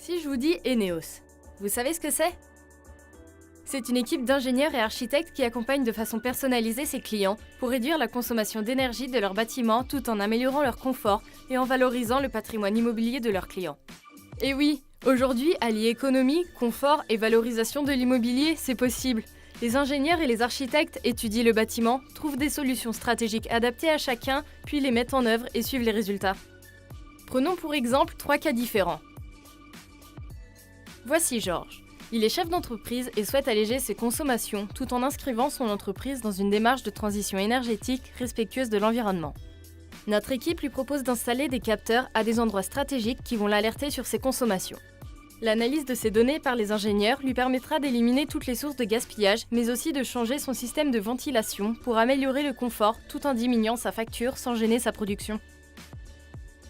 Si je vous dis Eneos, vous savez ce que c'est? C'est une équipe d'ingénieurs et architectes qui accompagne de façon personnalisée ses clients pour réduire la consommation d'énergie de leurs bâtiments tout en améliorant leur confort et en valorisant le patrimoine immobilier de leurs clients. Et oui, aujourd'hui, allier économie, confort et valorisation de l'immobilier, c'est possible. Les ingénieurs et les architectes étudient le bâtiment, trouvent des solutions stratégiques adaptées à chacun, puis les mettent en œuvre et suivent les résultats. Prenons pour exemple 3 cas différents. Voici Georges. Il est chef d'entreprise et souhaite alléger ses consommations tout en inscrivant son entreprise dans une démarche de transition énergétique respectueuse de l'environnement. Notre équipe lui propose d'installer des capteurs à des endroits stratégiques qui vont l'alerter sur ses consommations. L'analyse de ces données par les ingénieurs lui permettra d'éliminer toutes les sources de gaspillage, mais aussi de changer son système de ventilation pour améliorer le confort tout en diminuant sa facture sans gêner sa production.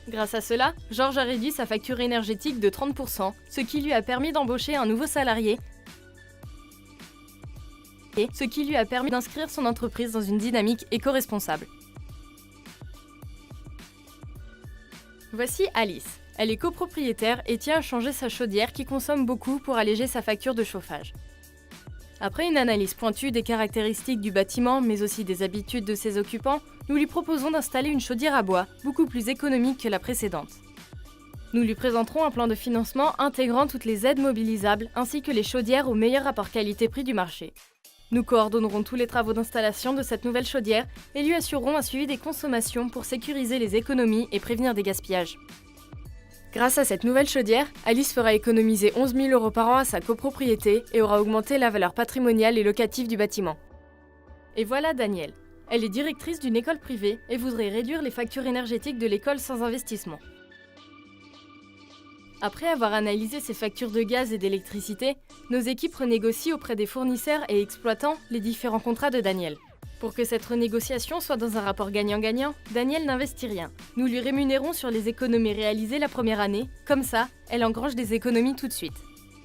Grâce à cela, Georges a réduit sa facture énergétique de 30%, ce qui lui a permis d'embaucher un nouveau salarié et ce qui lui a permis d'inscrire son entreprise dans une dynamique éco-responsable. Voici Alice. Elle est copropriétaire et tient à changer sa chaudière qui consomme beaucoup pour alléger sa facture de chauffage. Après une analyse pointue des caractéristiques du bâtiment, mais aussi des habitudes de ses occupants, nous lui proposons d'installer une chaudière à bois, beaucoup plus économique que la précédente. Nous lui présenterons un plan de financement intégrant toutes les aides mobilisables, ainsi que les chaudières au meilleur rapport qualité-prix du marché. Nous coordonnerons tous les travaux d'installation de cette nouvelle chaudière et lui assurerons un suivi des consommations pour sécuriser les économies et prévenir des gaspillages. Grâce à cette nouvelle chaudière, Alice fera économiser 11 000 € par an à sa copropriété et aura augmenté la valeur patrimoniale et locative du bâtiment. Et voilà Danielle. Elle est directrice d'une école privée et voudrait réduire les factures énergétiques de l'école sans investissement. Après avoir analysé ses factures de gaz et d'électricité, nos équipes renégocient auprès des fournisseurs et exploitants les différents contrats de Danielle. Pour que cette renégociation soit dans un rapport gagnant-gagnant, Danielle n'investit rien. Nous lui rémunérons sur les économies réalisées la première année, comme ça, elle engrange des économies tout de suite.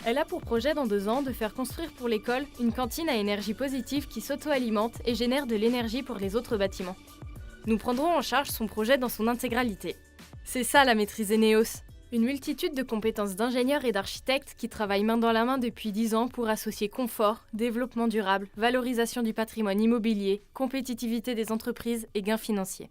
Elle a pour projet dans 2 ans de faire construire pour l'école une cantine à énergie positive qui s'auto-alimente et génère de l'énergie pour les autres bâtiments. Nous prendrons en charge son projet dans son intégralité. C'est ça la maîtrise Eneos. Une multitude de compétences d'ingénieurs et d'architectes qui travaillent main dans la main depuis 10 ans pour associer confort, développement durable, valorisation du patrimoine immobilier, compétitivité des entreprises et gains financiers.